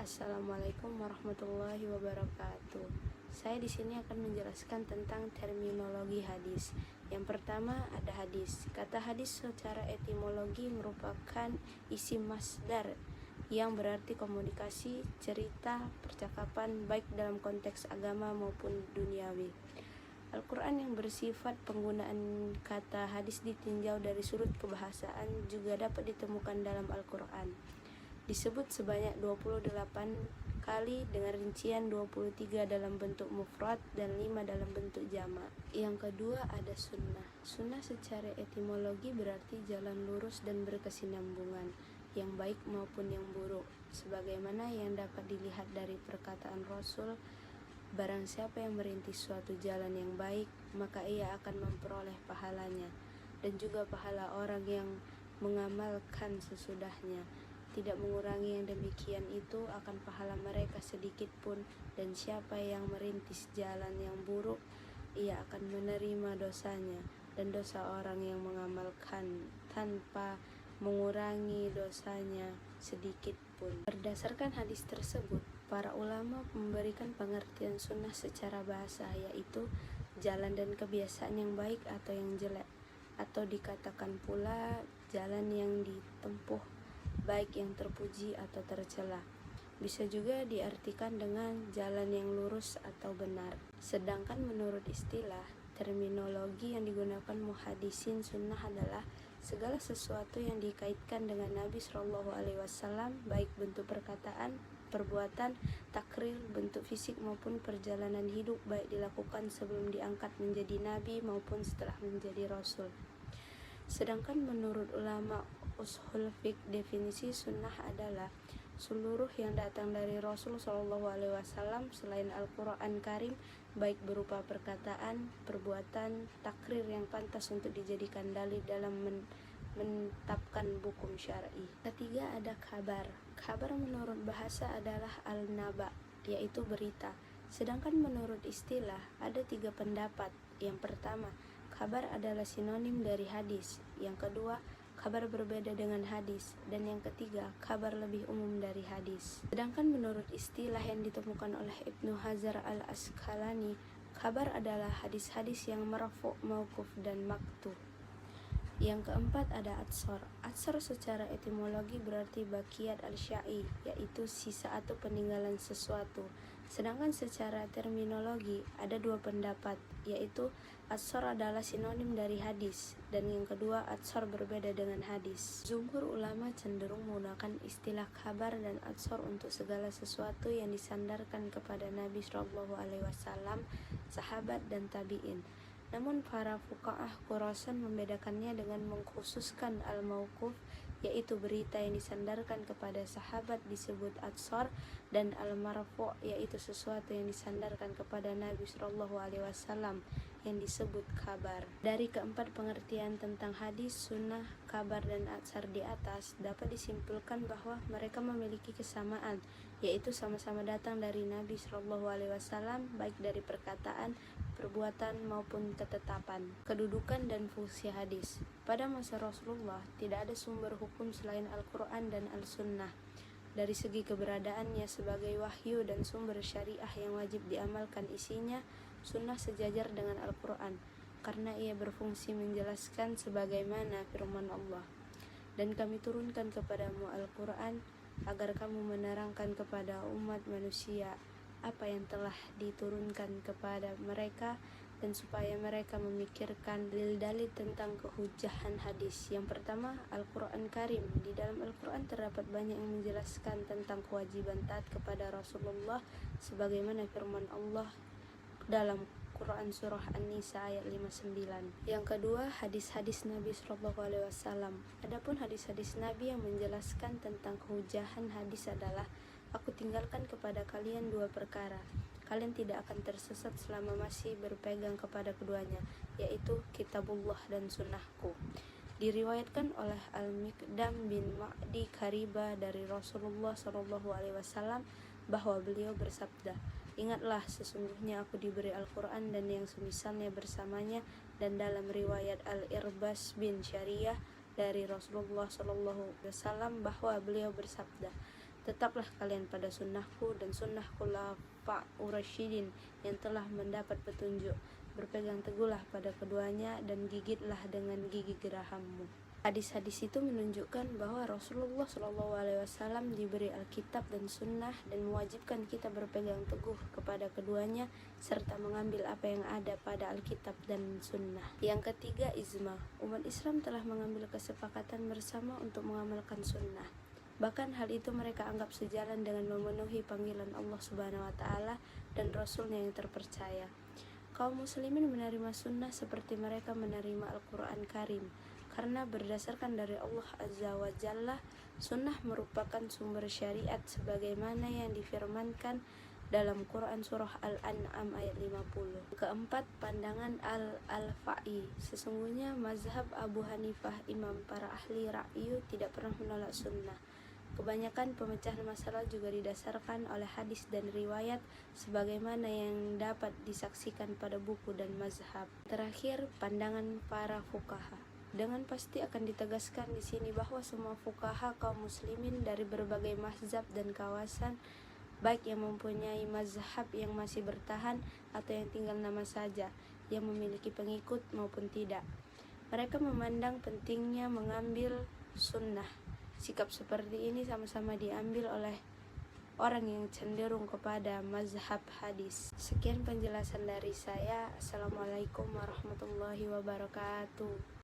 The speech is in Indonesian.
Assalamualaikum warahmatullahi wabarakatuh. Saya di sini akan menjelaskan tentang terminologi hadis. Yang pertama ada hadis. Kata hadis secara etimologi merupakan isim masdar yang berarti komunikasi, cerita, percakapan baik dalam konteks agama maupun duniawi. Al-Quran yang bersifat penggunaan kata hadis ditinjau dari sudut kebahasaan juga dapat ditemukan dalam Al-Quran. Disebut sebanyak 28 kali dengan rincian 23 dalam bentuk mufrad dan 5 dalam bentuk jamak. Yang kedua ada sunnah. Sunnah secara etimologi berarti jalan lurus dan berkesinambungan, yang baik maupun yang buruk, sebagaimana yang dapat dilihat dari perkataan Rasul, barang siapa yang merintis suatu jalan yang baik, maka ia akan memperoleh pahalanya, dan juga pahala orang yang mengamalkan sesudahnya. Tidak mengurangi yang demikian itu akan pahala mereka sedikit pun, dan siapa yang merintis jalan yang buruk, ia akan menerima dosanya dan dosa orang yang mengamalkan tanpa mengurangi dosanya sedikit pun. Berdasarkan hadis tersebut, para ulama memberikan pengertian sunnah secara bahasa, yaitu jalan dan kebiasaan yang baik atau yang jelek, atau dikatakan pula jalan yang ditempuh baik yang terpuji atau tercela. Bisa juga diartikan dengan jalan yang lurus atau benar. Sedangkan menurut istilah terminologi yang digunakan muhadisin sunnah adalah segala sesuatu yang dikaitkan dengan Nabi Shallallahu Alaihi Wasallam, baik bentuk perkataan, perbuatan, takrir, bentuk fisik maupun perjalanan hidup, baik dilakukan sebelum diangkat menjadi Nabi maupun setelah menjadi Rasul. Sedangkan menurut ulama ushul fiqh, definisi sunnah adalah seluruh yang datang dari Rasul Shallallahu Alaihi Wasallam selain Al-Quran Karim, baik berupa perkataan, perbuatan, takrir yang pantas untuk dijadikan dalil dalam menetapkan hukum syar'i. Ketiga ada kabar. Kabar menurut bahasa adalah al-naba, yaitu berita. Sedangkan menurut istilah ada 3 pendapat. Yang pertama, kabar adalah sinonim dari hadis. Yang kedua, kabar berbeda dengan hadis. Dan yang ketiga, kabar lebih umum dari hadis. Sedangkan menurut istilah yang ditemukan oleh Ibnu Hajar al-Asqalani, kabar adalah hadis-hadis yang marfu', mauquf, dan maqtu'. Yang keempat ada atsar. Atsar secara etimologi berarti bakiyat al-syai, yaitu sisa atau peninggalan sesuatu. Sedangkan secara terminologi ada 2 pendapat, yaitu atsar adalah sinonim dari hadis, dan yang kedua atsar berbeda dengan hadis. Jumhur ulama cenderung menggunakan istilah kabar dan atsar untuk segala sesuatu yang disandarkan kepada Nabi Shallallahu Alaihi Wasallam, sahabat dan tabi'in. Namun para fuqaha Khurasan membedakannya dengan mengkhususkan al-mauquf, yaitu berita yang disandarkan kepada sahabat disebut atsar, dan al-marfu' yaitu sesuatu yang disandarkan kepada Nabi Shallallahu Alaihi Wasallam yang disebut kabar. Dari keempat pengertian tentang hadis, sunnah, kabar, dan atsar di atas dapat disimpulkan bahwa mereka memiliki kesamaan, yaitu sama-sama datang dari Nabi Shallallahu Alaihi Wasallam, baik dari perkataan, perbuatan maupun ketetapan. Kedudukan dan fungsi hadis. Pada masa Rasulullah tidak ada sumber hukum selain Al-Quran dan Al-Sunnah. Dari segi keberadaannya sebagai wahyu dan sumber syariah yang wajib diamalkan isinya, sunnah sejajar dengan Al-Quran, karena ia berfungsi menjelaskan sebagaimana firman Allah. Dan kami turunkan kepadamu Al-Quran agar kamu menerangkan kepada umat manusia apa yang telah diturunkan kepada mereka, dan supaya mereka memikirkan dalil-dalil tentang kehujahan hadis. Yang pertama, Al-Quran Karim. Di dalam Al-Quran terdapat banyak yang menjelaskan tentang kewajiban taat kepada Rasulullah, sebagaimana firman Allah dalam Quran Surah An-Nisa ayat 59. Yang kedua, hadis-hadis Nabi SAW. Adapun hadis-hadis Nabi yang menjelaskan tentang kehujahan hadis adalah: aku tinggalkan kepada kalian 2 perkara. Kalian tidak akan tersesat selama masih berpegang kepada keduanya, yaitu kitabullah dan sunnahku. Diriwayatkan oleh Al-Miqdam bin Ma'di Kariba dari Rasulullah SAW bahwa beliau bersabda, ingatlah, sesungguhnya aku diberi Al-Quran dan yang semisalnya bersamanya. Dan dalam riwayat Al-Irbas bin Syariyah dari Rasulullah SAW bahwa beliau bersabda, Tetaplah kalian pada sunnahku dan sunnah khulafa'ur rasyidin yang telah mendapat petunjuk. Berpegang teguhlah pada keduanya dan gigitlah dengan gigi gerahammu. Hadis-hadis itu menunjukkan bahwa Rasulullah SAW diberi Alkitab dan Sunnah dan mewajibkan kita berpegang teguh kepada keduanya serta mengambil apa yang ada pada Alkitab dan Sunnah. Yang ketiga, ijma. Umat Islam telah mengambil kesepakatan bersama untuk mengamalkan Sunnah. Bahkan hal itu mereka anggap sejalan dengan memenuhi panggilan Allah Subhanahu wa Ta'ala dan Rasulnya yang terpercaya. Kaum muslimin menerima Sunnah seperti mereka menerima Al-Quran Karim, karena berdasarkan dari Allah Azza wa Jalla, Sunnah merupakan sumber syariat sebagaimana yang difirmankan dalam Quran Surah Al-An'am ayat 50. Keempat, pandangan Al-Fa'i. Sesungguhnya mazhab Abu Hanifah, imam para ahli ra'yu, tidak pernah menolak Sunnah. Kebanyakan pemecahan masalah juga didasarkan oleh hadis dan riwayat sebagaimana yang dapat disaksikan pada buku dan mazhab. Terakhir, pandangan para fuqaha. Dengan pasti akan ditegaskan di sini bahwa semua fuqaha kaum muslimin dari berbagai mazhab dan kawasan, baik yang mempunyai mazhab yang masih bertahan atau yang tinggal nama saja, yang memiliki pengikut maupun tidak, mereka memandang pentingnya mengambil sunnah. Sikap seperti ini sama-sama diambil oleh orang yang cenderung kepada mazhab hadis. Sekian penjelasan dari saya. Assalamualaikum warahmatullahi wabarakatuh.